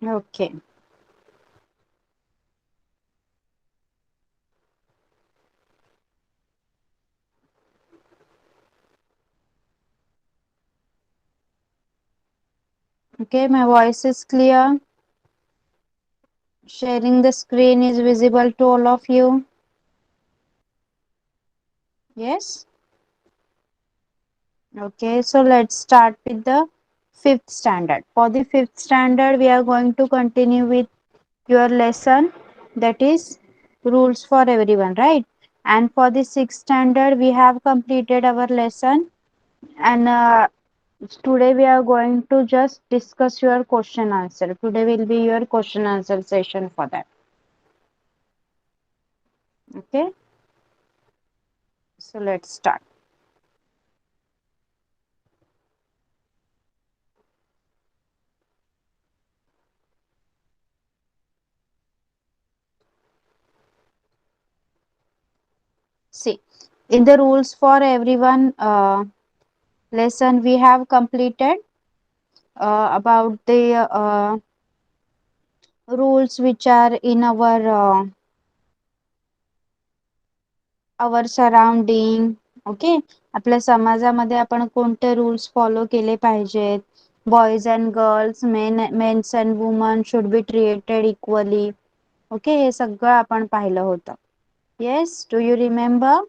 Okay. Okay, my voice is clear. Sharing the screen is visible to all of you. Yes. Okay, so let's start with the fifth standard. For the fifth standard, we are going to continue with your lesson, that is rules for everyone, right? And for the sixth standard, we have completed our lesson, and today we are going to just discuss your question answer. Today will be your question answer session for that. Okay, so let's start. See, in the rules for everyone lesson, we have completed about the rules which are in our surrounding. Okay, आपल्या समाजामध्ये आपण कोणते rules follow केले पाहिजेत. Boys and girls, mens and women should be treated equally. Okay, हे सगळं आपण पाहिलं होतं. Yes, do you remember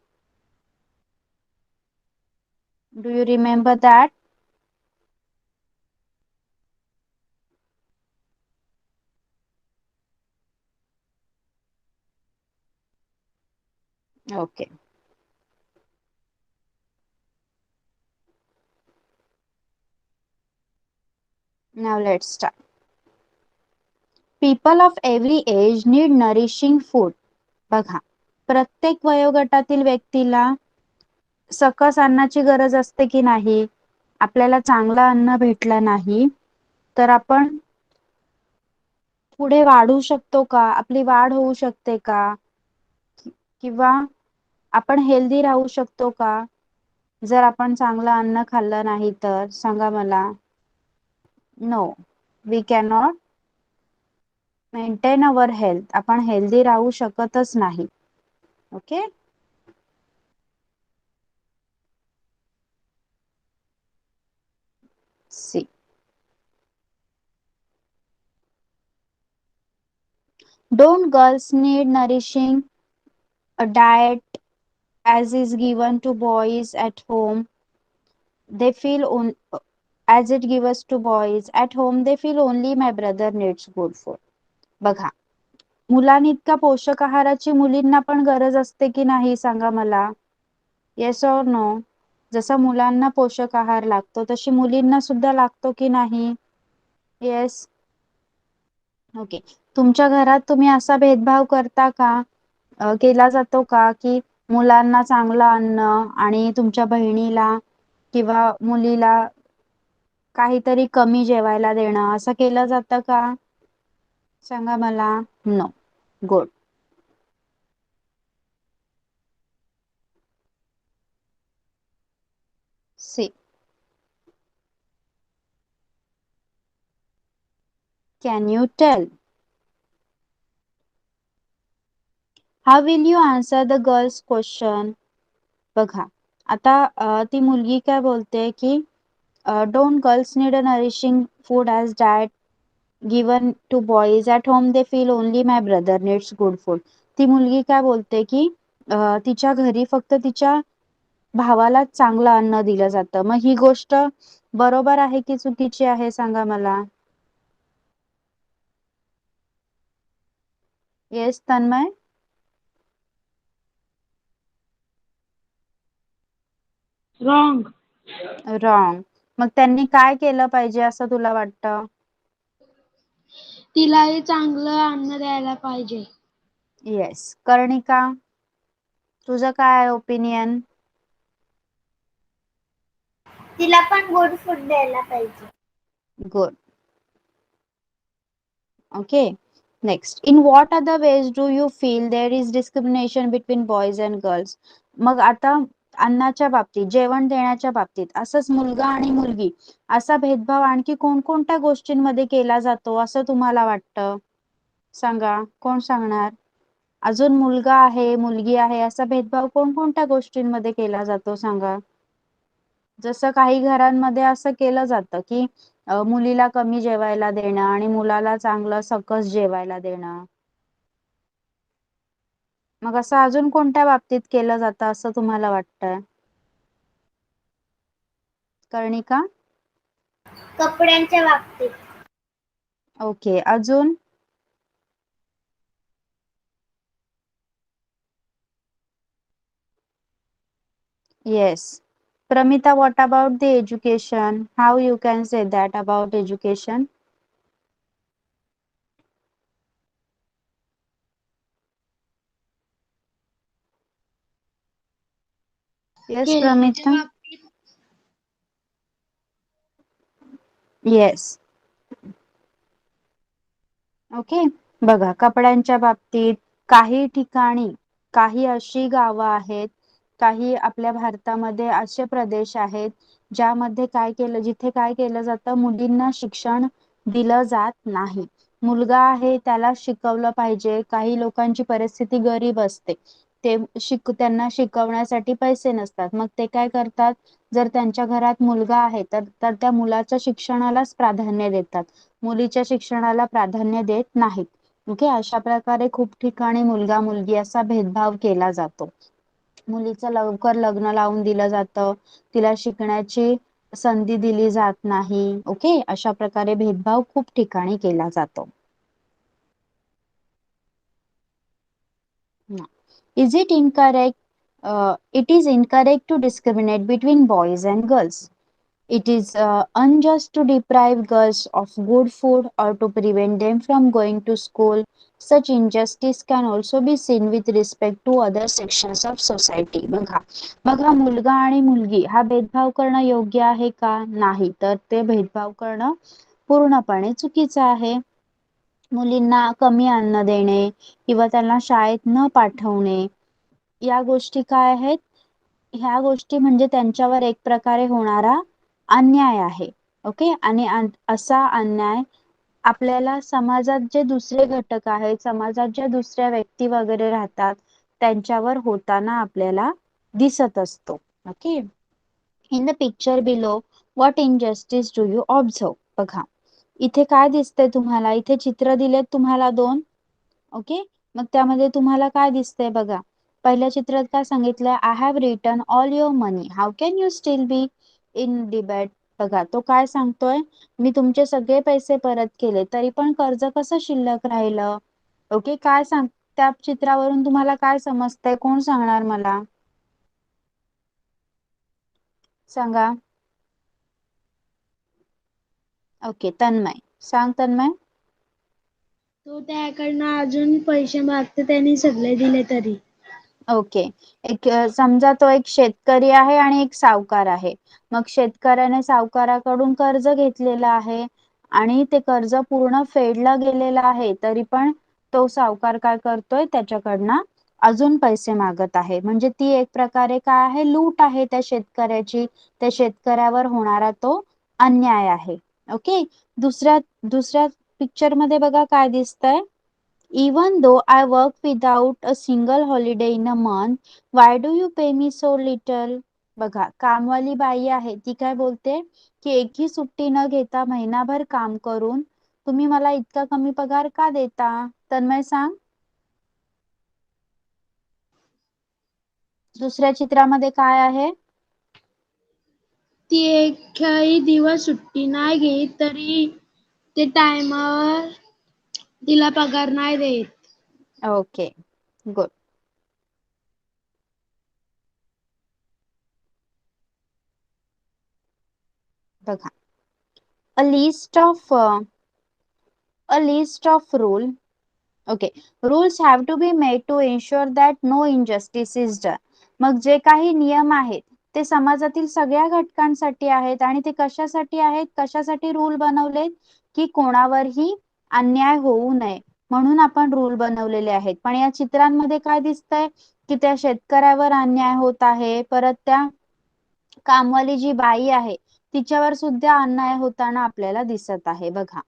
that? Okay, now let's start. People of every age need nourishing food. बघा, प्रत्येक वयोगटातील व्यक्तीला सकस अन्नाची गरज असते की नाही. आपल्याला चांगलं अन्न भेटलं नाही तर आपण पुढे वाढू शकतो का, आपली वाढ होऊ शकते का, किंवा आपण हेल्दी राहू शकतो का जर आपण चांगलं अन्न खाल्लं नाही तर? सांगा मला. No, we cannot maintain our health. आपण हेल्दी राहू शकतच नाही. Okay, see, don't girls need nourishing a diet as is given to boys at home? They feel on as it gives to boys at home, they feel only my brother needs good food. बघा, मुलांइतका पोषक आहाराची मुलींना पण गरज असते की नाही? सांगा मला. Yes or no? जसा मुलांना पोषक आहार लागतो तशी मुलींना सुद्धा लागतो की नाही? येस. ओके, तुमच्या घरात तुम्ही असा भेदभाव करता का? केला जातो का की मुलांना चांगलं अन्न आणि तुमच्या बहिणीला किंवा मुलीला काहीतरी कमी जेवायला देणं, असं केलं जातं का? सांगा मला. No. Good. See, can you tell how will you answer the girls question? बघा, आता ती मुलगी काय बोलते की don't girls need a nourishing food as diet given to boys at home, they feel only my brother needs good food. ती मुलगी काय बोलते की तिच्या घरी फक्त तिच्या भावाला चांगलं अन्न दिलं जातं. मग ही गोष्ट बरोबर आहे की चुकीची आहे? सांगा मला. येस तन्मय. रॉंग. रॉंग. मग त्यांनी काय केलं पाहिजे असं तुला वाटतं? तिलाही चांगलं अन्न द्यायला पाहिजे. येस. कर्णिका, तुझं काय ओपिनियन? तिला पण गुड फूड द्यायला पाहिजे. Good. Okay. Next, in what other ways do you feel there is discrimination between boys and girls? मग आता अन्नाच्या बाबतीत, जेवण देण्याच्या बाबतीत, असंच मुलगा आणि मुलगी असा भेदभाव आणखी कोणकोणत्या गोष्टींमध्ये केला जातो असं तुम्हाला वाटतं? सांगा, कोण सांगणार? अजून मुलगा आहे, मुलगी आहे असा भेदभाव कोणकोणत्या गोष्टींमध्ये केला जातो सांगा? जसं काही घरांमध्ये असं केलं जातं की मुलीला कमी जेवायला देणं आणि मुलाला चांगलं सकस जेवायला देणं. मग असं अजून कोणत्या बाबतीत केलं जातं असं तुम्हाला वाटतंय? कर्णिका? कपड्यांच्या बाबतीत. ओके, अजून? Yes. Pramita, what about the education? How you can say that about education? Yes, खेळण्याच्या Pramita? बाबतीत Yes. ओके, बघा कपड्यांच्या बाबतीत काही ठिकाणी, काही अशी गावं आहेत, काही आपल्या भारतामध्ये असे प्रदेश आहेत ज्यामध्ये जिथे काय केलं जातं, मुलींना शिक्षण दिलं जात नाही. मुलगा आहे त्याला शिकवलं पाहिजे. काही लोकांची परिस्थिती गरीब असते, त्यांना शिकवण्यासाठी पैसे नसतात, मग ते काय करतात, जर त्यांच्या घरात मुलगा आहे तर त्या मुलाच्या शिक्षणालाच प्राधान्य देतात, मुलीच्या शिक्षणाला प्राधान्य देत नाहीत. ओके, अशा प्रकारे खूप ठिकाणी मुलगा मुलगी असा भेदभाव केला जातो. मुलीचं लवकर लग्न लावून दिलं जातं, तिला शिकण्याची संधी दिली जात नाही. ओके, अशा प्रकारे भेदभाव खूप ठिकाणी केला जातो. Is it incorrect? It is incorrect to discriminate between boys and girls. It is unjust to deprive girls of good food or to prevent them from going to school. Such injustice can also be seen with respect to other sections of society. बघा मुलगा आणि मुलगी हा भेदभाव करणं योग्य आहे का? नाही, तर ते भेदभाव करणं पूर्णपणे चुकीचं आहे. मुलींना कमी अन्न देणे किंवा त्यांना शाळेत न पाठवणे, या गोष्टी काय आहेत? ह्या गोष्टी म्हणजे त्यांच्यावर एक प्रकारे होणारा अन्याय आहे. ओके, आणि असा अन्याय आपल्याला समाजात जे दुसरे घटक आहेत, समाजात ज्या दुसऱ्या व्यक्ती वगैरे राहतात त्यांच्यावर होताना आपल्याला दिसत असतो. Okay, in the picture below what injustice do you observe? बघा इथे काय दिसतंय तुम्हाला, इथे चित्र दिलेत तुम्हाला दोन. ओके, मग त्यामध्ये तुम्हाला काय दिसतंय बघा. पहिल्या चित्रात काय सांगितलंय, I have return all your money, how can you steel be in debate? बघा तो काय सांगतोय, मी तुमचे सगळे पैसे परत केले तरी पण कर्ज कसं शिल्लक राहिलं? ओके, काय सांग, त्या चित्रावरून तुम्हाला काय समजतंय, कोण सांगणार मला? सांगा. ओके, तन्मय सांग. तन्मय? तो त्याकडनं अजून पैसे मागते, त्यांनी सगळे दिले तरी. ओके, समजा तो एक शेतकरी आहे आणि एक सावकार आहे. मग शेतकऱ्याने सावकाराकडून कर्ज घेतलेलं आहे आणि ते कर्ज पूर्ण फेडलं गेलेलं आहे, तरी पण तो सावकार काय करतोय, त्याच्याकडनं अजून पैसे मागत आहे. म्हणजे ती एक प्रकारे काय आहे, लूट आहे त्या शेतकऱ्याची. त्या शेतकऱ्यावर होणारा तो अन्याय आहे. ओके, दुसऱ्या दुसऱ्या पिक्चर मध्ये बघा काय दिसतंय, even though I work without a single holiday in a month, why do you pay me so little? बघा कामवाली बाई आहे, ती काय बोलते की एकही सुट्टी न घेता महिनाभर काम करून तुम्ही मला इतका कमी पगार का देता? तन्मय सांग. दुसऱ्या चित्रामध्ये काय आहे? ती एकही दिवस सुट्टी नाही घेत तरी ते टायमावर तिला पगार नाही देत. Okay, good. बघा a list of rule. Okay, rules have to be made to ensure that no injustice is done. मग जे काही नियम आहेत ते समाजातील सगळ्या घटकांसाठी आहेत आणि ते कशासाठी आहेत, कशासाठी रूल बनवलेत, की कोणावरही अन्याय होऊ नये, म्हणून आपण रूल बनवलेले आहेत. पण या चित्रांमध्ये काय दिसतंय की त्या शेतकऱ्यावर अन्याय होत आहे, परत त्या कामवाली जी बाई आहे तिच्यावर सुद्धा अन्याय होताना आपल्याला दिसत आहे बघा.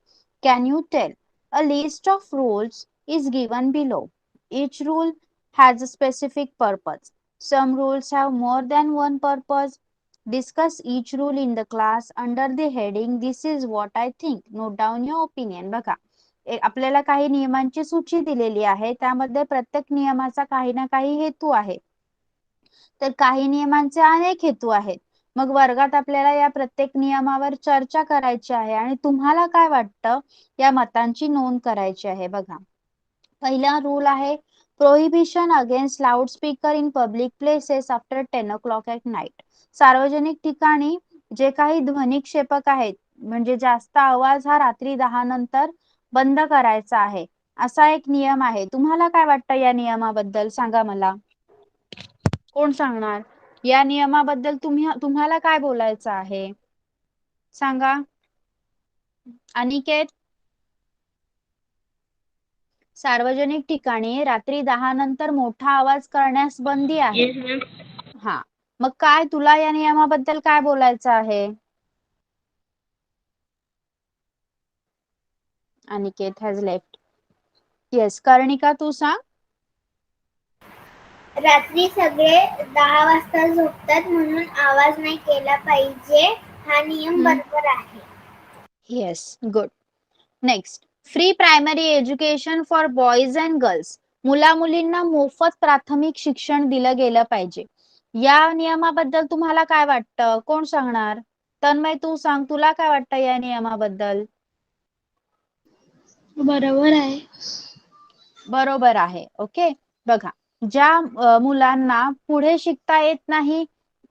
Can you tell a list of rules is given below. Each rule has a specific purpose. Some rules have more than one purpose. Discuss each rule in the class under the heading This is what I think. Note down your opinion. बघा, आपल्याला काही नियमांची सूची दिलेली आहे, त्यामध्ये प्रत्येक नियमाचा काही ना काही हेतू आहे, तर काही नियमांचे अनेक हेतू आहेत. मग वर्गात आपल्याला या प्रत्येक नियमावर चर्चा करायची आहे आणि तुम्हाला काय वाटतं या मतांची नोंद करायची आहे. बघा, पहिला रूल आहे prohibition against loudspeaker in public places after 10 o'clock at night. सार्वजनिक ठिकाणी जे काही ध्वनिक्षेपक आहेत, म्हणजे जास्त आवाज हा रात्री 10 नंतर बंद करायचा आहे, असा एक नियम आहे. तुम्हाला काय वाटतं या नियमाबद्दल, सांगा मला. कोण सांगणार या नियमाबद्दल? तुम्हाला काय बोलायचं आहे, सांगा. अनिकेत, सार्वजनिक ठिकाणी रात्री 10 नंतर मोठा आवाज करण्यास बंदी आहे. हा, मग काय तुला या नियमाबद्दल काय बोलायचं आहे? Aniket has left. येस, कर्णिका तू सांग. रात्री सगळे 10 वाजता झोपतात म्हणून आवाज नाही केला पाहिजे, हा नियम बरोबर आहे. Yes, good. Next, free primary education for boys and girls. मुला मुलींना मोफत प्राथमिक शिक्षण दिलं गेलं पाहिजे. या नियमाबद्दल तुम्हाला काय वाटतं, कोण सांगणार? तन्मय तू सांग, तुला काय वाटतं या नियमाबद्दल? बरोबर आहे. बरोबर आहे. ओके, बघा, ज्या मुलांना पुढे शिकता येत नाही,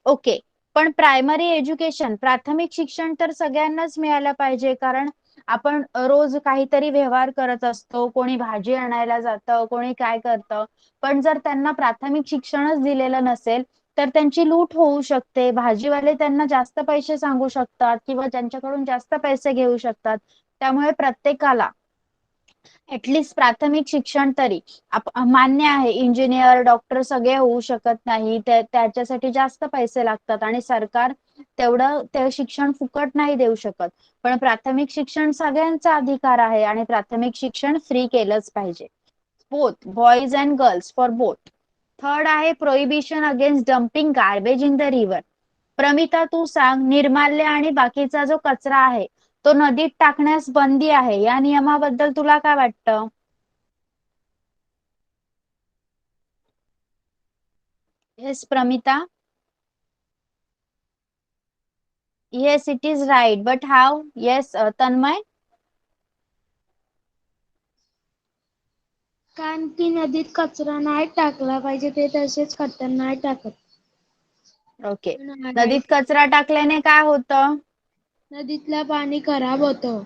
ओके, पण प्रायमरी एज्युकेशन प्राथमिक शिक्षण तर सगळ्यांनाच मिळालं पाहिजे, कारण आपण रोज काहीतरी व्यवहार करत असतो, कोणी भाजी आणायला जातं, कोणी काय करतं, पण जर त्यांना प्राथमिक शिक्षणच दिलेलं नसेल तर त्यांची लूट होऊ शकते. भाजीवाले त्यांना जास्त पैसे सांगू शकतात किंवा त्यांच्याकडून जास्त पैसे घेऊ शकतात. त्यामुळे प्रत्येकाला ऍटलिस्ट प्राथमिक शिक्षण तरी मान्य आहे. इंजिनियर, डॉक्टर सगळे होऊ शकत नाही, त्याच्यासाठी जास्त पैसे लागतात आणि सरकार तेवढं ते शिक्षण फुकट नाही देऊ शकत. पण प्राथमिक शिक्षण सगळ्यांचा अधिकार आहे आणि प्राथमिक शिक्षण फ्री केलंच पाहिजे, both boys and girls, for both. Third आहे prohibition against dumping garbage in the river. Pramita तू सांग, निर्माल्य आणि बाकीचा जो कचरा आहे तो नदीत टाकण्यास बंदी आहे, या नियमाबद्दल तुला काय वाटतं? Yes Pramita. Yes, it is right, but how? Yes Tanmay. कारण की नदीत कचरा नाही टाकला पाहिजे, ते तसेच खड्ड्यात नाही टाकत. ओके, नदीत कचरा टाकल्याने काय होतं? नदीतलं पाणी खराब होतं.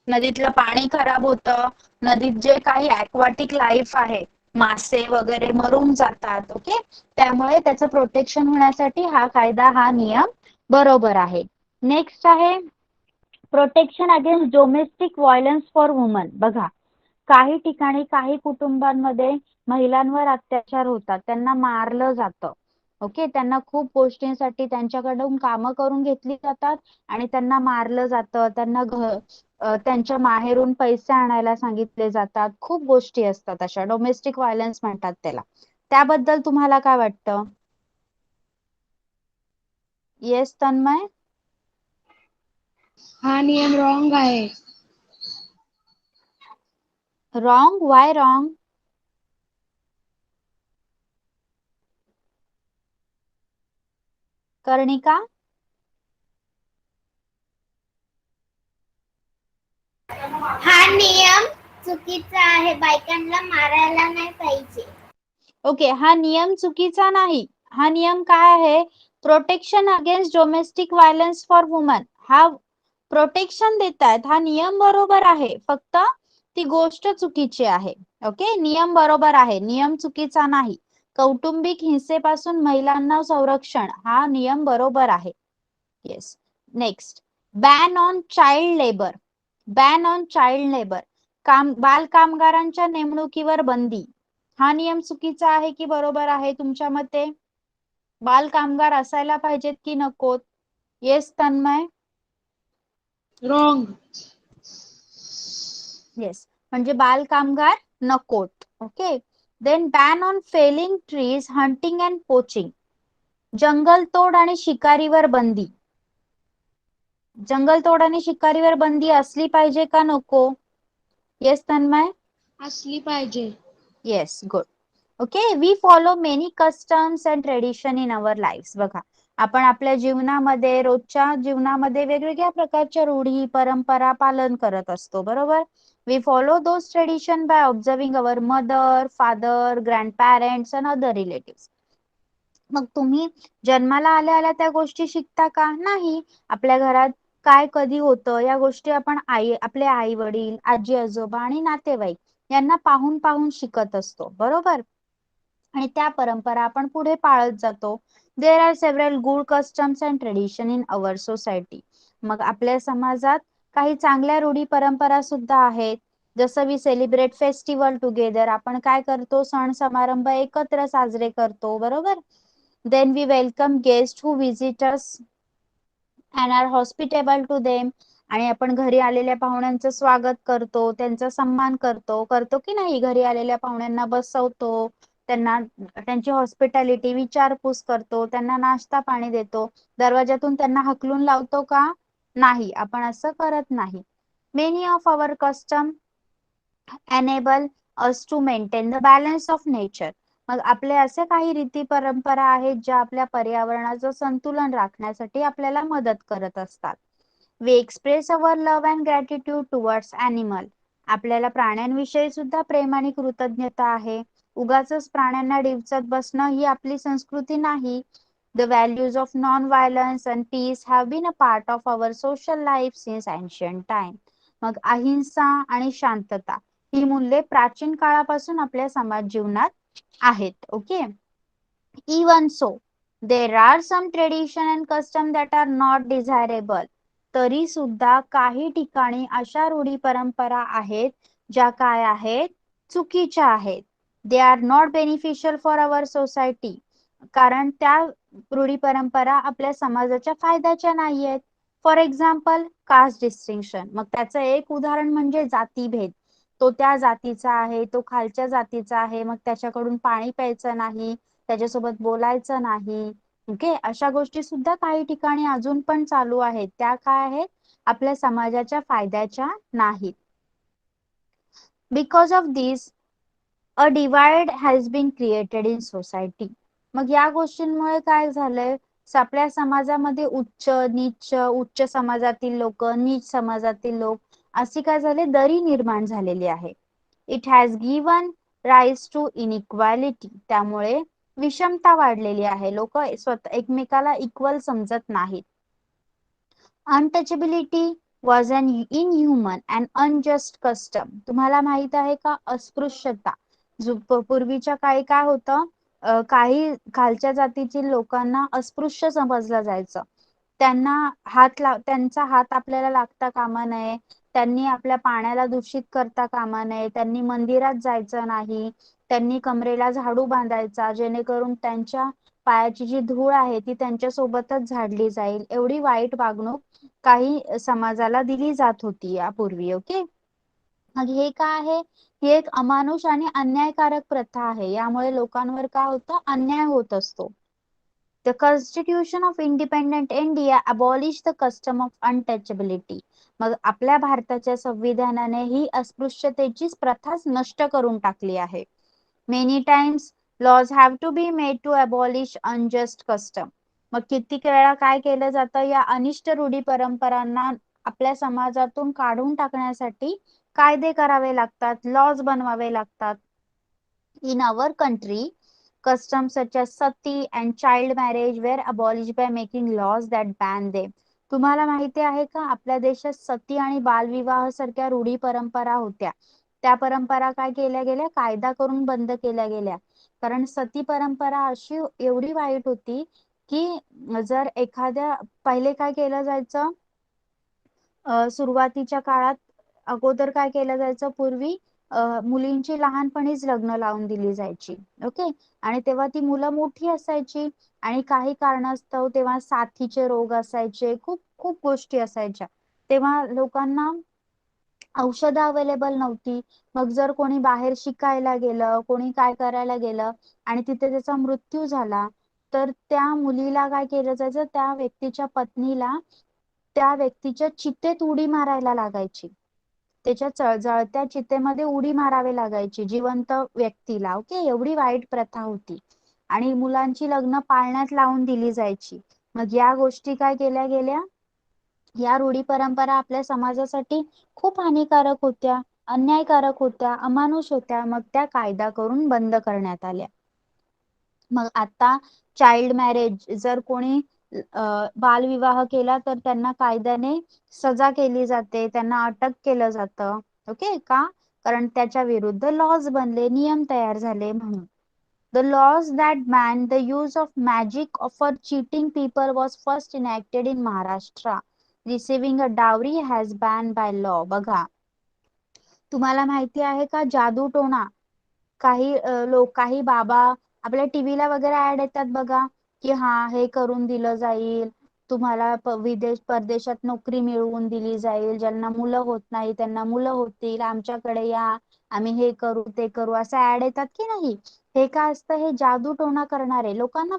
नदीतलं पाणी खराब होतं, नदीत जे काही ॲक्वाटिक लाईफ आहे, मासे वगैरे मरून जातात. ओके, त्यामुळे त्याचं प्रोटेक्शन होण्यासाठी हा कायदा, हा नियम बरोबर आहे. नेक्स्ट आहे protection against domestic violence for woman. बघा, काही ठिकाणी काही कुटुंबांमध्ये महिलांवर अत्याचार होतात, त्यांना मारलं जातं. ओके, त्यांना खूप गोष्टींसाठी त्यांच्याकडून कामं करून घेतली जातात आणि त्यांना मारलं जातं, त्यांना त्यांच्या माहेरून पैसे आणायला सांगितले जातात. खूप गोष्टी असतात अशा, डोमेस्टिक व्हायलन्स म्हणतात त्याला. त्याबद्दल तुम्हाला काय वाटतं? येस तन्मय. हा नियम रॉंग आहे. रॉंग? Why wrong? कर्णिका. हा नियम चुकीचा आहे, बायकांना मारायला नाही पाहिजे. ओके, हा नियम चुकीचा नाही. हा नियम काय आहे? Protection against domestic violence for woman. हा प्रोटेक्शन देतायत, हा नियम बरोबर आहे, फक्त ती गोष्ट चुकीची आहे. ओके, नियम बरोबर आहे, नियम चुकीचा नाही. कौटुंबिक हिंसेपासून महिलांना संरक्षण, हा नियम बरोबर आहे. Yes. Next, ban on child labour. Ban on child labour. बाल कामगारांच्या नेमणुकीवर बंदी, हा नियम चुकीचा आहे की बरोबर आहे तुमच्या मते? बाल कामगार असायला पाहिजेत की नकोत? येस तन्मय? रॉंग. येस, म्हणजे बाल कामगार नकोत. Okay. Then ban on felling trees, hunting and poaching, जंगलतोड आणि शिकारीवर बंदी. जंगलतोड आणि शिकारीवर बंदी असली पाहिजे का नको? येस तन्मय? असली पाहिजे. Yes, good. Okay. We follow many customs and tradition in our life. बघा, आपण आपल्या जीवनामध्ये, रोजच्या जीवनामध्ये वेगवेगळ्या प्रकारच्या रूढी परंपरा पालन करत असतो, बरोबर? We follow those tradition by observing our mother, father, grandparents and other relative. मग तुम्ही जन्माला आल्या आल्या त्या गोष्टी शिकता का? नाही. आपल्या घरात काय कधी होतं या गोष्टी आपण आपले आई वडील, आजी आजोबा आणि नातेवाईक यांना पाहून पाहून शिकत असतो, बरोबर? आणि त्या परंपरा आपण पुढे पाळत जातो. There are several good customs and tradition in our society. मग आपल्या समाजात काही चांगल्या रूढी परंपरा सुद्धा आहेत. जसं वी सेलिब्रेट फेस्टिवल टुगेदर, आपण काय करतो, सण समारंभ एकत्र साजरे करतो, बरोबर? Then we welcome guest who visit us and are hospitable to them, आणि आपण घरी आलेल्या पाहुण्यांचं स्वागत करतो, त्यांचा सन्मान करतो की नाही? घरी आलेल्या पाहुण्यांना बसवतो, त्यांना त्यांची हॉस्पिटॅलिटी विचारपूस करतो, त्यांना नाश्ता पाणी देतो, दरवाजातून त्यांना हकलून लावतो का? नाही, आपण असं करत नाही. Many of our custom enable us to maintain the balance of nature. मग आपले असे काही रीती परंपरा आहेत ज्या आपल्या पर्यावरणाचं संतुलन राखण्यासाठी आपल्याला मदत करत असतात. We express our love and gratitude towards animal. आपल्याला प्राण्यांविषयी सुद्धा प्रेम आणि कृतज्ञता आहे. उगाचच प्राण्यांना डिवचत बसणं ही आपली संस्कृती नाही. The values of non-violence and peace have been a part of our social life since ancient time. मग अहिंसा आणि शांतता ही मूल्ये प्राचीन काळापासून आपल्या समाज जीवनात आहेत. Okay. Even so, there are some tradition and custom that are not desirable. तरी सुद्धा काही ठिकाणी अशा रूढी परंपरा आहेत ज्या काय आहेत, चुकीच्या आहेत. They are not beneficial for our society. कारण त्या रूढी परंपरा आपल्या समाजाच्या फायद्याच्या नाही आहेत. For example, caste distinction. मग त्याचं एक उदाहरण म्हणजे जातीभेद. तो त्या जातीचा आहे, तो खालच्या जातीचा आहे, मग त्याच्याकडून पाणी प्यायचं नाही, त्याच्यासोबत बोलायचं नाही. ओके, अशा गोष्टी सुद्धा काही ठिकाणी अजून पण चालू आहेत. त्या काय आहेत? आपल्या समाजाच्या फायद्याच्या नाहीत. Because of this a divide has been created in society. मग या गोष्टींमुळे काय झालंय, आपल्या समाजामध्ये उच्च समाजातील लोक, नीच समाजातील लोक, अशी काय झाले, दरी निर्माण झालेली आहे. It has given rise to inequality. त्यामुळे विषमता वाढलेली आहे. लोक स्वतः एकमेकाला इक्वल समजत नाहीत. Untouchability was an inhuman and unjust custom. तुम्हाला माहित आहे का, अस्पृश्यता पूर्वीच्या काळी काय होतं, काही खालच्या जातीतील लोकांना अस्पृश्य समजलं जायचं. त्यांचा हात आपल्याला लागता कामा नये, त्यांनी आपल्या पाण्याला दूषित करता कामा नये, त्यांनी मंदिरात जायचं नाही, त्यांनी कमरेला झाडू बांधायचा जेणेकरून त्यांच्या पायाची जी धूळ आहे ती त्यांच्या सोबतच झाडली जाईल. एवढी वाईट वागणूक काही समाजाला दिली जात होती यापूर्वी. ओके. मग हे काय आहे, ही एक अमानुष आणि अन्यायकारक प्रथा आहे. यामुळे लोकांवर काय होतं, अन्याय होत असतो. The Constitution of Independent India abolished the custom of untouchability. मग आपल्या भारताच्या संविधानाने ही अस्पृश्यतेची प्रथाच नष्ट करून टाकली आहे. Many times laws have to be made to abolish unjust custom. मग कित्येक वेळा काय केलं जातं, या अनिष्ट रूढी परंपरांना आपल्या समाजातून काढून टाकण्यासाठी कायदे करावे लागतात, लॉज बनवावे लागतात. In our country, customs such as sati and child marriage were abolished by making laws that ban them. तुम्हाला माहिती आहे का, आपल्या देशात सती आणि बालविवाह सारख्या रूढी परंपरा होत्या. त्या परंपरा काय केल्या गेल्या, कायदा करून बंद केल्या गेल्या. कारण सती परंपरा अशी एवढी वाईट होती की जर पहिले काय केलं जायचं, सुरुवातीच्या काळात अगोदर काय केलं जायचं पूर्वी मुलींची लहानपणीच लग्न लावून दिली जायची. ओके. आणि तेव्हा ती मुलं मोठी असायची आणि काही कारणास्तव तेव्हा साथीचे रोग असायचे, खूप खूप गोष्टी असायच्या. तेव्हा लोकांना औषधं अवेलेबल नव्हती. मग जर कोणी बाहेर शिकायला गेलं, कोणी काय करायला गेलं आणि तिथे त्याचा मृत्यू झाला, तर त्या मुलीला काय केलं जायचं, त्या व्यक्तीच्या पत्नीला त्या व्यक्तीच्या चितेत उडी मारायला लागायची. त्याच्या जळत्या चितेमध्ये उडी मारावी लागायची जिवंत व्यक्तीला. ओके. एवढी वाईट प्रथा होती. आणि मुलांची लग्न पाळण्यात लावून दिली जायची. मग या गोष्टी काय केल्या गेल्या, या रूढी परंपरा आपल्या समाजासाठी खूप हानिकारक होत्या, अन्यायकारक होत्या, अमानुष होत्या. मग त्या कायदा करून बंद करण्यात आल्या. मग आता चाइल्ड मॅरेज, जर कोणी बालविवाह केला तर त्यांना कायद्याने सजा केली जाते, त्यांना अटक केलं जातं. ओके. का? कारण त्याच्या विरुद्ध लॉज बनले, नियम तयार झाले म्हणून. The laws that banned the use of magic for cheating people was first enacted in Maharashtra. Receiving a dowry has banned by law. बघा, तुम्हाला माहिती आहे का जादूटोणा? काही लोक, काही बाबा आपल्या टीव्हीला वगैरे ऍड येतात बघा, की हा हे करून दिलं जाईल तुम्हाला, परदेशात नोकरी मिळवून दिली जाईल, ज्यांना मुलं होत नाही त्यांना मुलं होतील, आमच्याकडे या, आम्ही हे करू ते करू, असं ऍड येतात की नाही? हे काय असतं? हे जादूटोणा करणारे, लोकांना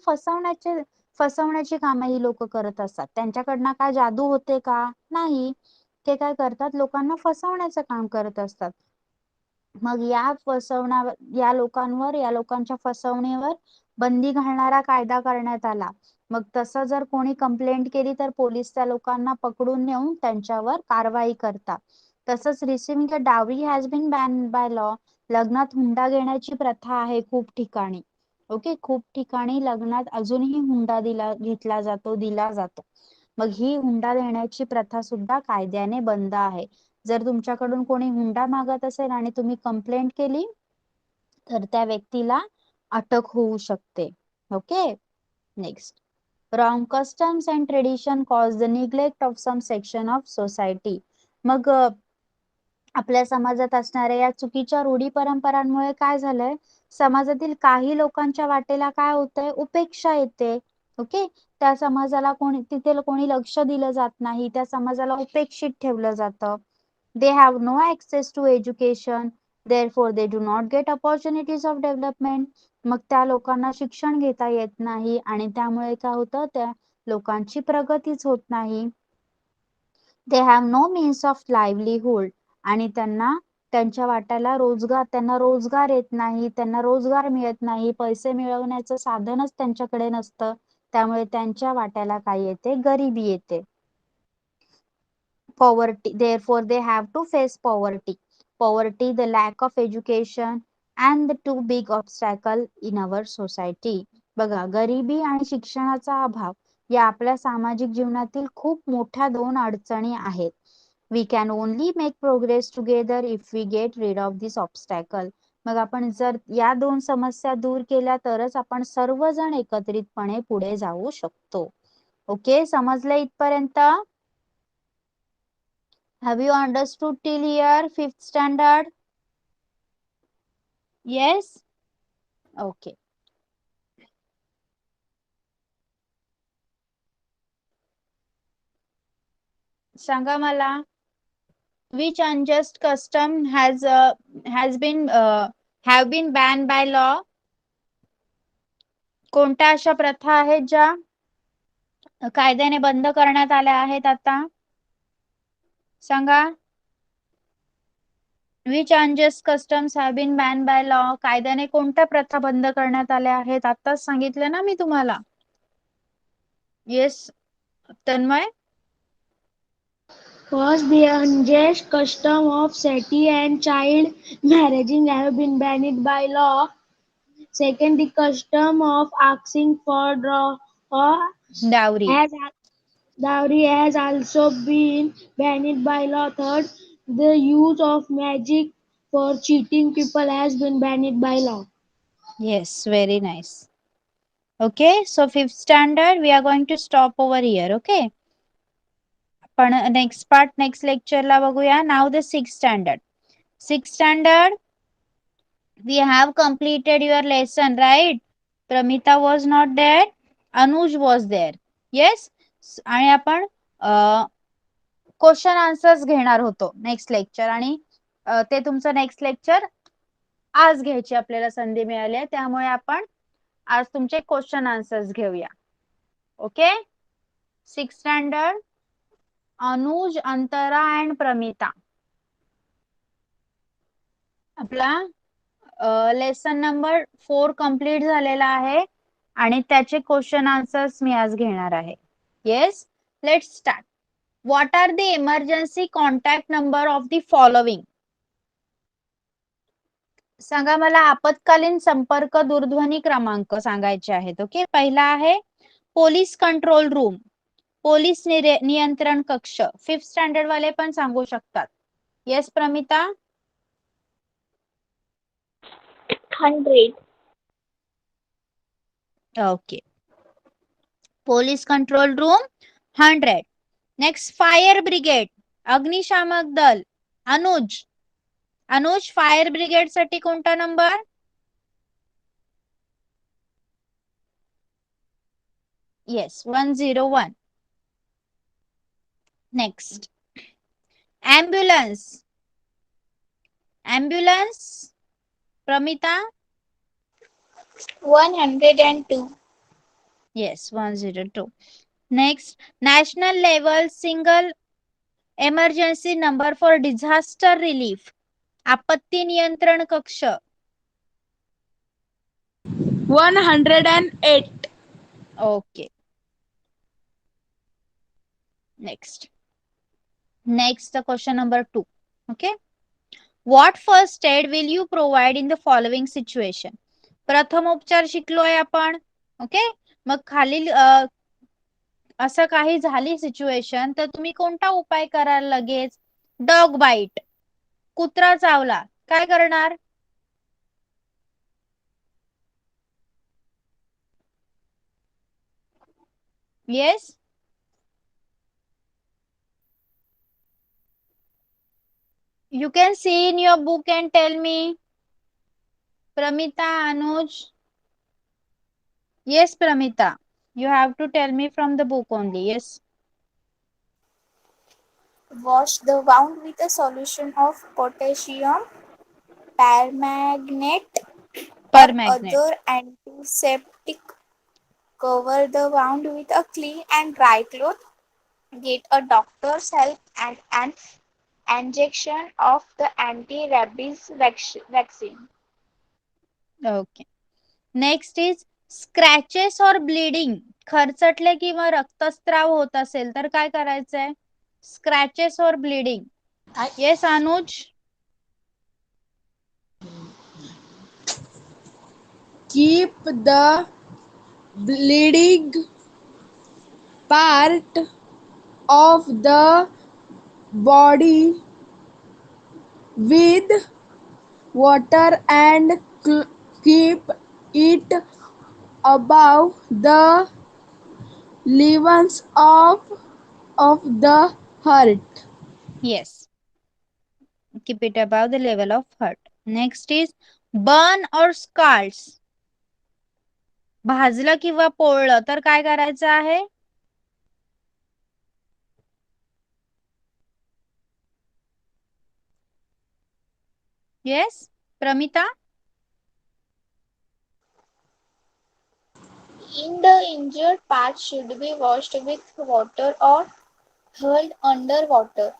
फसवण्याची कामं ही लोक करत असतात. त्यांच्याकडनं काय जादू होते का? नाही. ते काय करतात? लोकांना फसवण्याचं काम करत असतात. मग या लोकांवर, या लोकांच्या फसवणीवर बंदी घालणारा कायदा करण्यात आला. मग तसं जर कोणी कंप्लेंट केली तर पोलीस त्या लोकांना पकडून नेऊन त्यांच्यावर कारवाई करतात. तसंच receiving a dowry has been ban by law. लग्नात हुंडा घेण्याची प्रथा आहे खूप ठिकाणी. ओके. खूप ठिकाणी लग्नात अजूनही हुंडा घेतला जातो, दिला जातो. मग ही हुंडा देण्याची प्रथा सुद्धा कायद्याने बंद आहे. जर तुमच्याकडून कोणी हुंडा मागत असेल आणि तुम्ही कंप्लेंट केली तर त्या व्यक्तीला अटक होऊ शकते. Okay. Next, wrong customs and tradition cause the neglect of some section of society. मग आपल्या समाजात असणाऱ्या या चुकीच्या रूढी परंपरांमुळे काय झालंय, समाजातील काही लोकांच्या वाटेला काय होतंय, उपेक्षा येते. ओके. त्या समाजाला तिथे कोणी लक्ष दिलं जात नाही, त्या समाजाला उपेक्षित ठेवलं जातं. They have no access to education, therefore they do not get opportunities of development. मग त्या लोकांना शिक्षण घेता येत नाही आणि त्यामुळे काय होतं, त्या लोकांची प्रगतीच होत नाही. They have no means of livelihood. आणि त्यांच्या वाट्याला त्यांना रोजगार येत नाही, त्यांना रोजगार मिळत नाही, पैसे मिळवण्याचं साधनच त्यांच्याकडे नसतं. त्यामुळे त्यांच्या वाट्याला काय येते, गरिबी येते. Poverty, therefore they have to face poverty, the lack of education and the two big obstacle in our society. बघा, गरिबी आणि शिक्षणाचा अभाव या आपल्या सामाजिक जीवनातील खूप मोठ्या दोन अडचणी आहेत. We can only make progress together if we get rid of this obstacle. मग आपण जर या दोन समस्या दूर केल्या तरच आपण सर्वजण एकत्रितपणे पुढे जाऊ शकतो. ओके. समजलं इथपर्यंत? Have you understood till here, 5th standard? Yes? Okay. सांगा मला, which unjust custom have been banned by law? कोणत्या अशा प्रथा आहेत ज्या कायद्याने बंद करण्यात आल्या आहेत आता? सांगा. Which unjust customs have been banned by law? कायद्याने कोणत्या प्रथा बंद करण्यात आल्या आहेत? आताच सांगितलं ना मी तुम्हाला. Yes Tanmay. First, the unjust custom of sati and child marriaging have been banned by law. Second, the custom of asking for dowry. dowry has also been banned by law. Third, the use of magic for cheating people has been banned by law. Yes, very nice. Okay, so 5th standard we are going to stop over here. Okay, आपण next part next लेक्चरला बघूया. नाव the 6th standard. 6th standard we have completed your lesson, right? Pramita was not there, Anuj was there. Yes. आणि आपण question answers घेणार होतो next lecture, आणि ते तुमचं next lecture आज घ्यायची आपल्याला संधी मिळाली आहे, त्यामुळे आपण आज तुमचे क्वेश्चन आन्सर्स घेऊया. Okay. 6th standard Anuj, Antara and Pramita. आपला लेसन नंबर 4 कंप्लीट झालेला आहे आणि त्याचे क्वेश्चन आन्सर्स मी आज घेणार आहे. Yes, let's start. What are the emergency contact number of the following? सांगा मला आपत्कालीन संपर्क दूरध्वनी क्रमांक सांगायचे आहेत. ओके. पहिला आहे पोलीस कंट्रोल रूम, पोलीस नियंत्रण कक्ष. 5th स्टँडर्ड वाले पण सांगू शकतात. Yes Pramita. 100. Okay. Police control room 100. Next fire brigade, अग्निशामक दल. अनुज, अनुज फायर ब्रिगेड साठी कोणता number? Yes 101. Next ambulance, ambulance Pramita. 102. Yes, 102. Next, national level single emergency number for disaster relief, आपत्ती नियंत्रण कक्ष. 108. Okay. Next the question number 2. Okay. What first aid will you provide in the following situation? प्रथम उपचार शिकलोय आपण. Okay. मग खालील असं काही झाली सिच्युएशन तर तुम्ही कोणता उपाय कराल लगेच? डॉग बाईट, कुत्रा चावला, काय करणार? Yes, you can see in your book and tell me. Pramita, Anuj. Yes Pramita, you have to tell me from the book only. Yes. Wash the wound with a solution of potassium permanganate or Permanganate. other antiseptic. Cover the wound with a clean and dry cloth. Get a doctor's help and an injection of the anti-rabies vaccine. Okay. Next is scratches or bleeding. खरचटले किंवा रक्तस्राव होत असेल तर काय करायचंय? Scratches or bleeding. Yes Anuj. Keep the bleeding part of the body with water and keep it above the levels of the heart. Yes. Keep it above the level of heart. Next is burn or scalds. भाजलं किंवा पोळलं तर काय करायचं आहे? Yes, Pramita. In the injured part should be washed with water or held under water.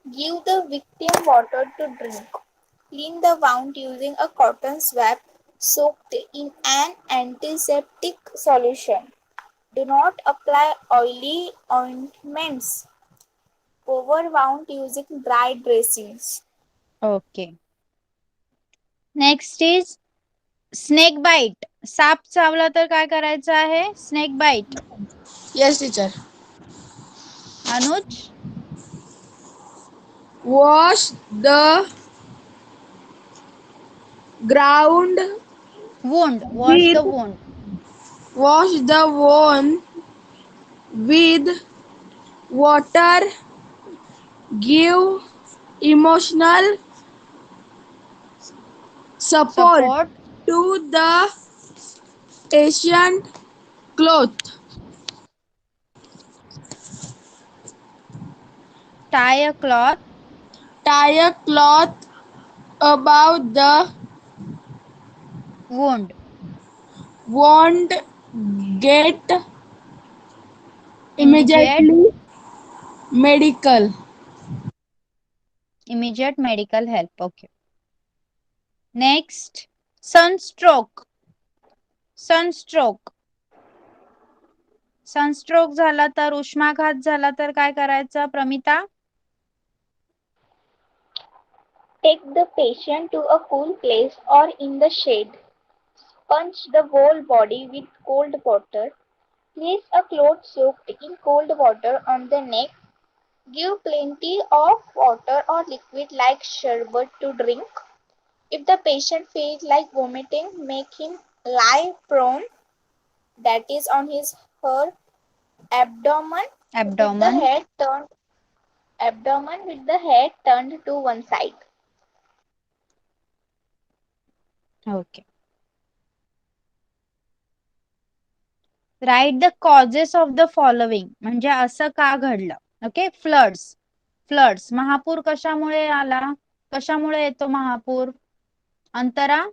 Give the victim water to drink. Clean the wound using a cotton swab soaked in an antiseptic solution. Do not apply oily ointments. Cover wound using dry dressings. Okay. Next is snake bite. साप चावला तर काय करायचं आहे? Snake bite. Yes, teacher. Anuj. Wash the ground Wound. Wash the wound. Wash the wound with water give emotional support Support. to the Asian cloth. Tie a cloth. Tie a cloth about the Wound. wound. Get Immediate. immediately medical. Immediate medical help. Okay. Next. Sunstroke. Sunstroke. Sunstroke झाला तर उष्माघात झाला तर काय करायचं Pramita? Take the patient to a cool place or in the shade. Sponge the whole body with cold water. Place a cloth soaked in cold water on the neck. Give plenty of water or liquid like sherbet to drink. If the patient feels like vomiting, make him lie prone, that is on his her abdomen with the Abdomen. head turned to one side. Okay. Write the causes of the following. म्हणजे असं का घडलं. Okay. Floods. Floods. महापूर कशामुळे आला? कशामुळे येतो महापूर? अंतरा.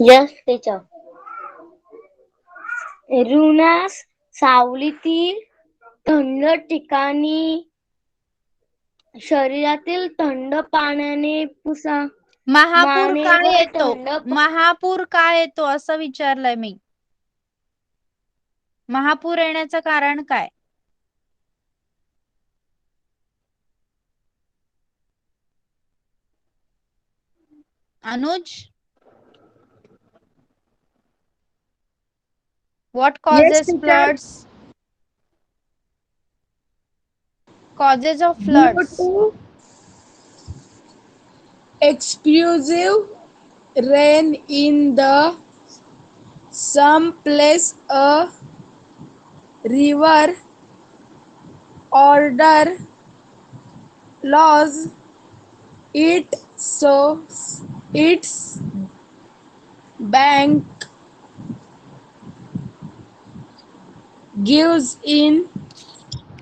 Yes, teacher. रुणास सावलीतील थंड ठिकाणी शरीरातील थंड पाण्याने पुसा. महापूर का मानेवर येतो? थंड महापूर का येतो असं विचारलंय मी. महापूर येण्याचं कारण काय? Anuj. What Yes, causes teacher. floods? Causes of Due floods. to exclusive rain in the some place a river order laws it so its bank gives in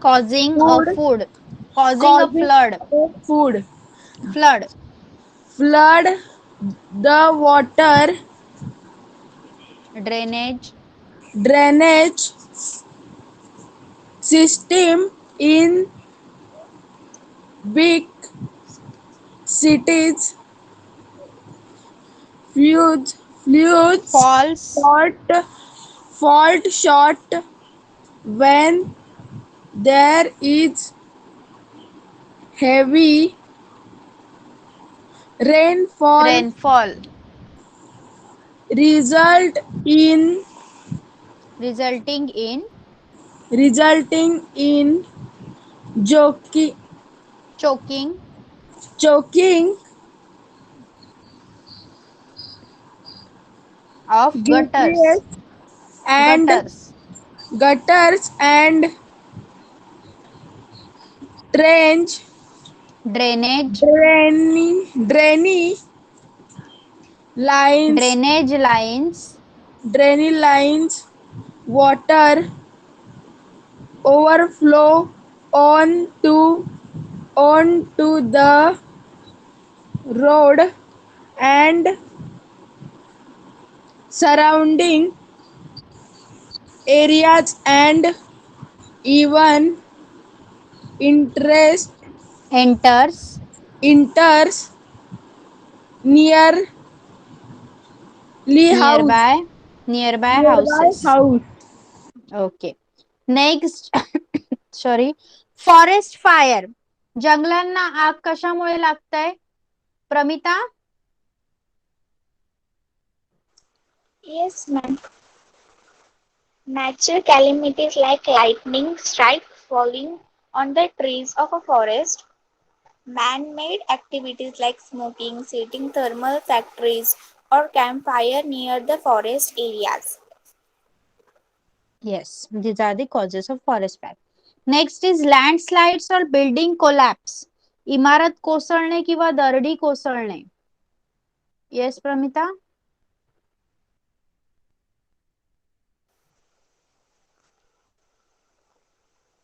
Causing a food food. Causing a causing flood. food Flood. flood the water Drainage. drainage system in big cities fluids Falls. fault short when there is heavy rainfall Rainfall. result in Resulting in resulting in joki, choking. choking Of gutters gutters. and Gutters. gutters and trench Drainage. drainy lines Drainage lines. water overflow onto onto the road and surrounding areas and even interest Enters. enters nearly house Nearby. Nearby nearby houses. house Okay. Next. Sorry. Forest fire. जंगलांना आग कशामुळे लागतंय? Pramita. Yes, ma'am. Natural calamities like lightning strike falling on the trees of a forest, man-made activities like smoking, setting thermal factories, or campfire near the forest areas. Yes, these are the causes of forest fire. Next is landslides or building collapse. इमारत कोसळणे किंवा दरडी कोसळणे. Yes, Pramita?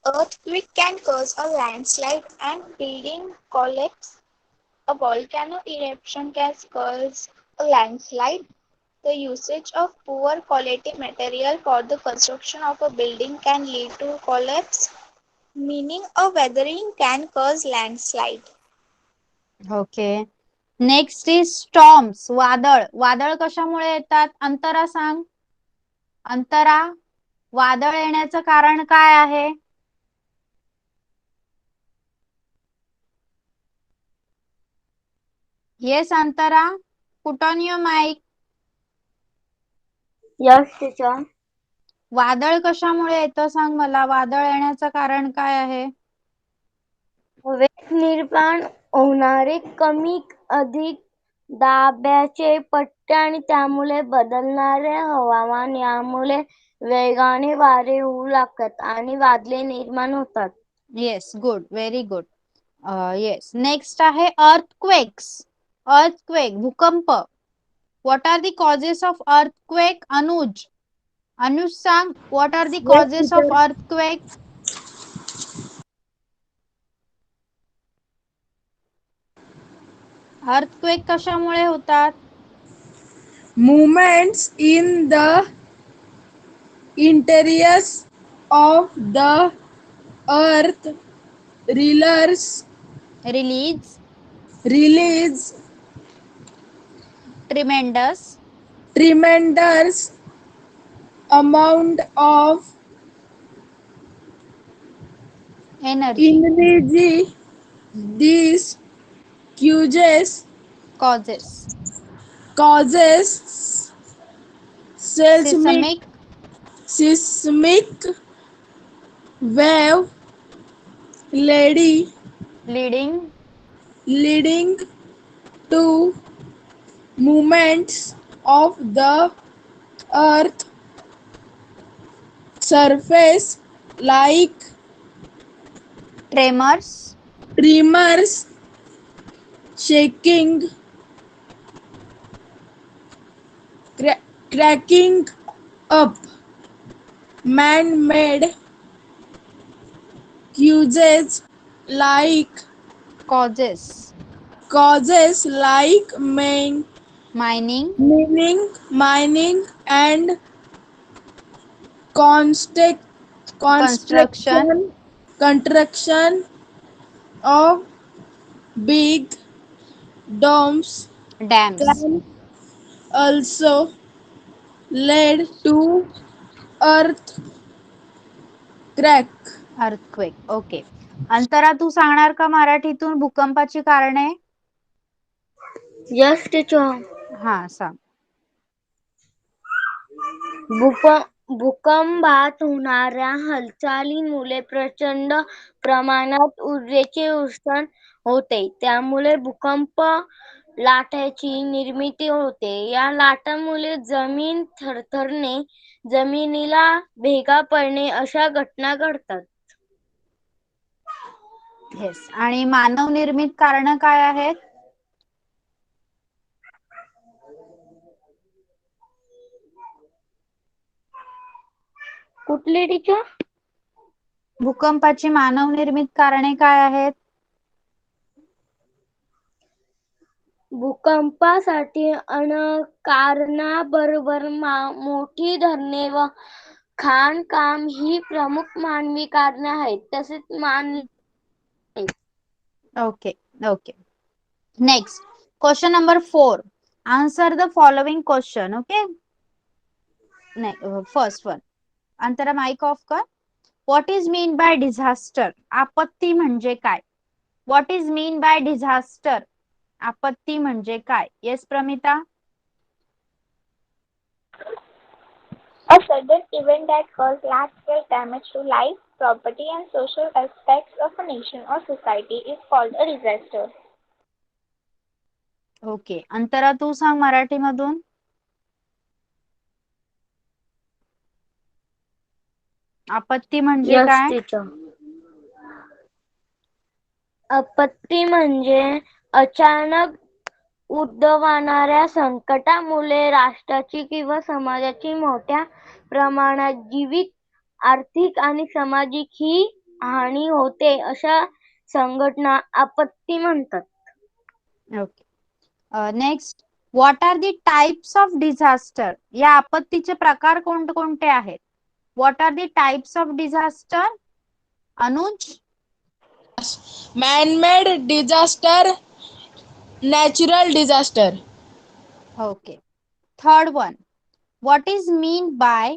Earthquake can cause a landslide and building collapse. A volcano eruption can cause a landslide. The usage of poor quality material for the construction of a building can lead to collapse, meaning a weathering can cause landslide. Okay. Next is storms. वादळ. वादळ कशामुळे येतात? अंतरा सांग. अंतरा, वादळ येण्याचं कारण काय आहे? Yes Antara, put on your mic. Yes, teacher. वादळ कशामुळे येतं सांग मला. वादळ येण्याचं कारण काय आहे? हवेत निर्माण होणारे कमी अधिक दाबाचे पट्टे आणि त्यामुळे बदलणारे हवामान यामुळे वेगाने वारे येऊ लागतात आणि वादळे निर्माण होतात. Yes, good, very good. Yes, next आहे अर्थक्वेक्स. अर्थक्वेक, भूकंप. What are the causes of earthquake? Anuj, Anuj सांग, what are the Yes, causes of teacher. Earthquake? Earthquake कशामुळे होतात? Movements in the interiors of the earth release release release tremendous tremendous amount of energy. energy. These causes causes seismic seismic wave leading leading to movements of the earth surface like tremors tremors, shaking, cracking up. Man-made causes like causes mining, mining and constant construction construction of big domes dams can also lead to earth crack. Earthquake. Okay. Antara, तू सांगणार का मराठीतून भूकंपाची कारणे? Yes, teacher. हा, सांग. भूकंपात होणाऱ्या हालचालीमुळे प्रचंड प्रमाणात ऊर्जेचे उत्सर्जन होते. त्यामुळे भूकंप लाटांची निर्मिती होते. या लाटांमुळे जमीन थरथरणे, जमिनीला भेगा पडणे अशा घटना घडतात. येस. आणि मानव निर्मित कारण काय आहेत? कुठली टीचर? भूकंपाची मानव निर्मित कारणे काय आहेत? भूकंपासाठी कारणाबरोबर मोठी धरणे व खाणकाम ही प्रमुख मानवी कारणे आहेत. तसेच okay. Okay. Next, question number 4. Answer the following question. Okay. First one. Antara, mic off कर. What is mean by disaster? आपत्ती म्हणजे काय? What is mean by disaster? आपत्ती म्हणजे काय? Yes Pramita. A sudden event that causes large-scale damage to life, property, and social aspects of a nation or society is called a disaster. Okay. Antara, तू सांग मराठीमधून. आपत्ती म्हणजे यस काय? टीचर. आपत्ती म्हणजे अचानक उद्भवणाऱ्या संकटामुळे राष्ट्राची किंवा समाजाची मोठ्या प्रमाणात जीवित, आर्थिक आणि सामाजिक ही हानी होते अशा संघटना आपत्ती म्हणतात. Okay. Next, what are the types of disaster? या आपत्तीचे प्रकार कोणते आहेत? What are the types of disaster? Anuj? Man-made disaster, natural disaster. Okay. Third one, what is mean by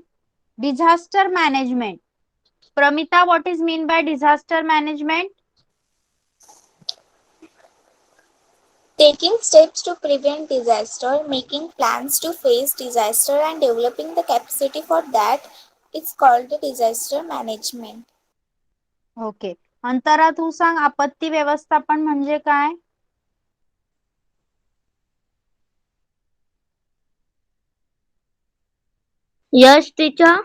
disaster management? Pramita, what is mean by disaster management? Taking steps to prevent disaster, making plans to face disaster, and developing the capacity for that is called the disaster management. Okay. Antara, तू सांग आपत्ती व्यवस्थापन म्हणजे काय? Yes teacher.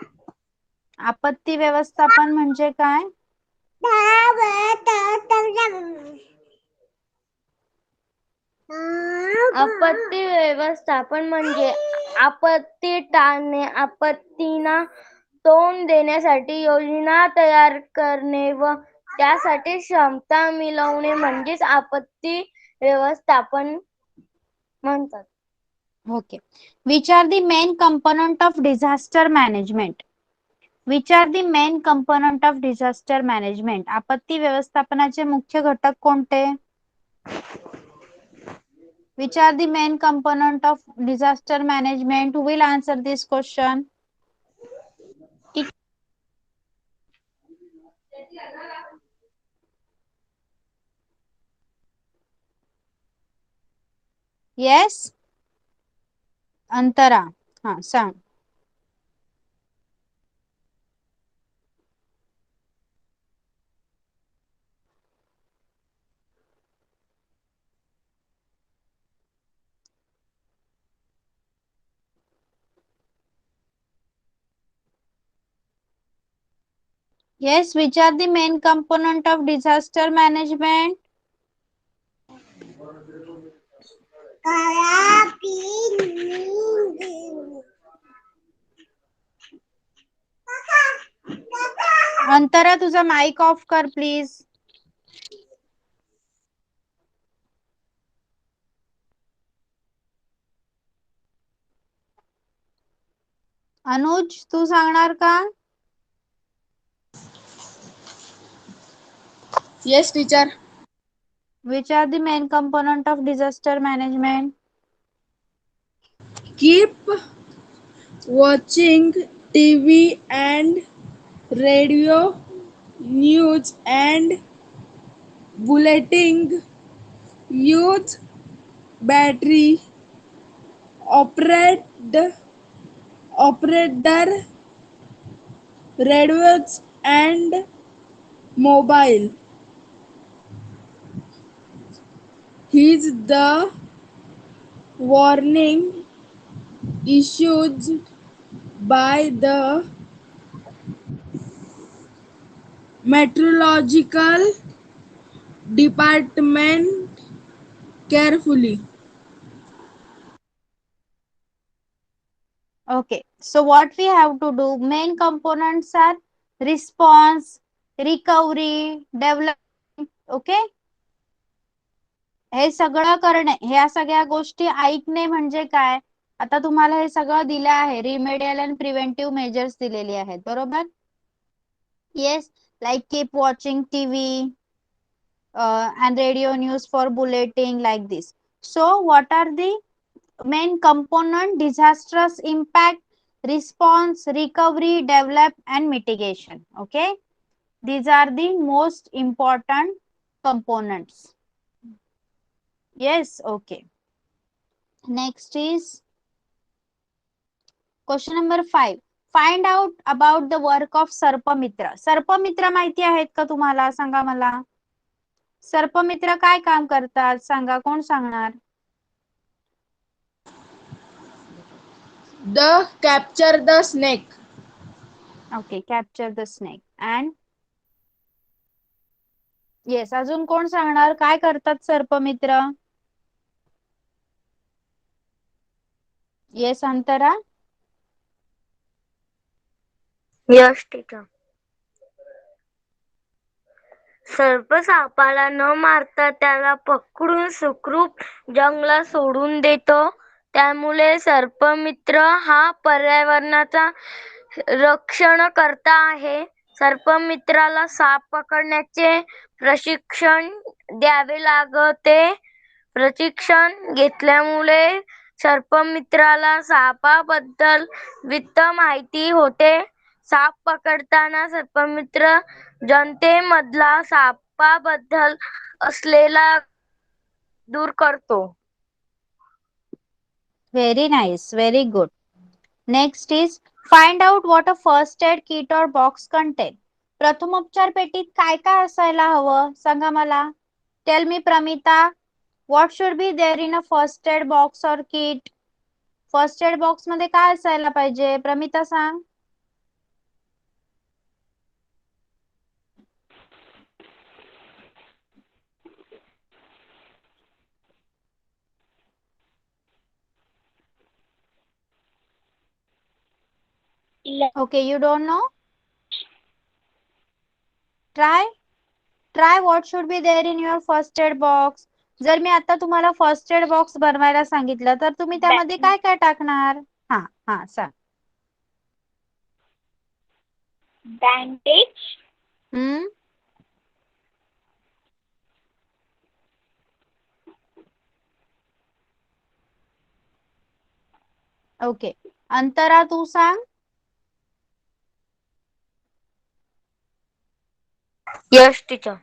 आपत्ती व्यवस्थापन म्हणजे काय? आपत्ती व्यवस्थापन म्हणजे आपत्ती टाळणे, आपत्तींना तोंड देण्यासाठी योजना तयार करणे व त्यासाठी क्षमता मिळवणे म्हणजेच आपत्ती व्यवस्थापन म्हणतात. Okay. Which are the main component of disaster management? Which are the main component of disaster management? आपत्ती व्यवस्थापनाचे मुख्य घटक कोणते? Which are the main component of disaster management? Who will answer this question? Yes? Antara. हा, सांग. Yes, which are the main component of disaster management? अंतरा, तुझा mic off कर please. Anuj, तू सांगणार का? Yes teacher. Which are the main component of disaster management? Keep watching TV and radio news and bulleting. Use battery operator radios and mobile. Here's the warning issued by the meteorological department carefully. Okay, so what we have to do? Main components are response, recovery, development. Okay, हे सगळं करणे, ह्या सगळ्या गोष्टी ऐकणे म्हणजे काय? आता तुम्हाला हे सगळं दिलं आहे, रिमेडियल अँड प्रिव्हेंटिव्ह मेजर्स दिलेली आहेत, बरोबर? Yes, like keep watching TV and radio news for bulleting, like this. So what are the main component? Disastrous impact, response, recovery, develop and mitigation. Okay, these are the most important components. Yes. Okay, next is question number 5. Find out about the work of सर्पमित्र. सर्पमित्र माहिती आहेत का तुम्हाला? सांगा मला. सर्पमित्र काय काम करतात? सांगा, कोण सांगणार? The capture the snake. Okay, capture the snake. And yes, अजून कोण सांगणार काय करतात सर्पमित्र? येस अंतरा. यश टीचर. सर्प सापाला न मारता त्याला पकडून सुखरूप जंगलात सोडून देतो. त्यामुळे सर्पमित्र हा पर्यावरणाचा रक्षणकर्ता आहे. सर्पमित्राला साप पकडण्याचे प्रशिक्षण द्यावे लागते. प्रशिक्षण घेतल्यामुळे सर्पमित्राला सापाबद्दल विविध माहिती होते. साप पकडताना सर्पमित्र जनतेमधला सापाबद्दल असलेला दूर करतो. Very nice, very good. Next is find out what a first aid kit or box contain. प्रथमोपचार पेटीत काय काय असायला हवं सांगा मला. Tell me Pramita, what should be there in a first aid box or kit? First aid box मध्ये काय असायला पाहिजे प्रमिता सांग. Okay, you don't know? Try what should be there in your first aid box. जर मी आता तुम्हाला फर्स्ट एड बॉक्स बनवायला सांगितलं तर तुम्ही त्यामध्ये काय काय टाकणार? हा हा सांग. Bandage, हम्म, ओके. अंतरा तू सांग. यश टीचर.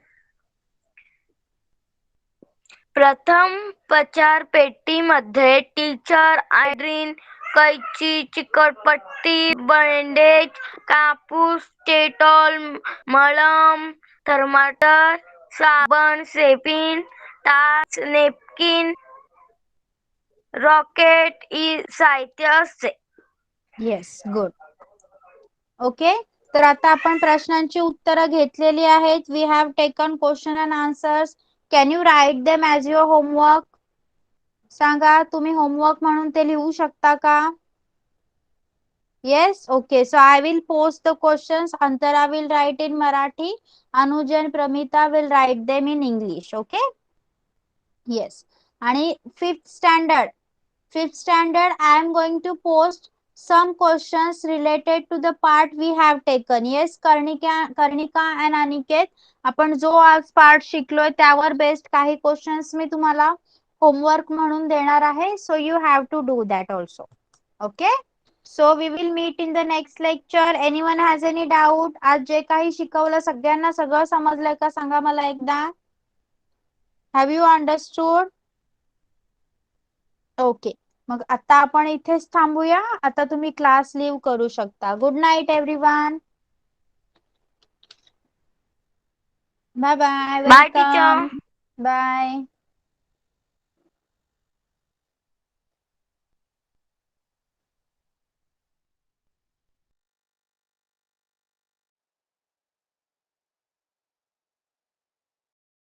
प्रथमोपचार पेटीमध्ये टीचर आयोडीन, कैची, चिकटपट्टी, बँडेज, कापूस, डेटॉल, मलम, थर्मामीटर, साबण, सेफिन, टाच, नेपकिन, रॉकेट इ साहित्य असते. Yes, good. ओके, तर आता आपण प्रश्नांची उत्तरं घेतलेली आहेत. We have taken question and answers. Can you write them as your homework? सांगा, तुम्ही होमवर्क म्हणून ते लिहू शकता का? Yes, okay. So I will post the questions. Antara will write in Marathi. Anuj and Pramita will write them in English. Okay. Yes. And fifth standard, I am going to post some questions related to the part we have taken. Yes, Karnika and Aniket, आपण जो आज part शिकलोय त्यावर based काही questions मी तुम्हाला homework म्हणून देणार आहे. So you have to do that also. Okay. So we will meet in the next lecture. Anyone has any doubt? आज जे काही शिकवलं सगळ्यांना सगळं समजलंय का सांगा मला एकदा. Have you understood? ओके, मग आता आपण इथेच थांबूया. आता तुम्ही क्लास लीव करू शकता. Good night everyone. Bye bye. Bye teacher. Welcome. Bye.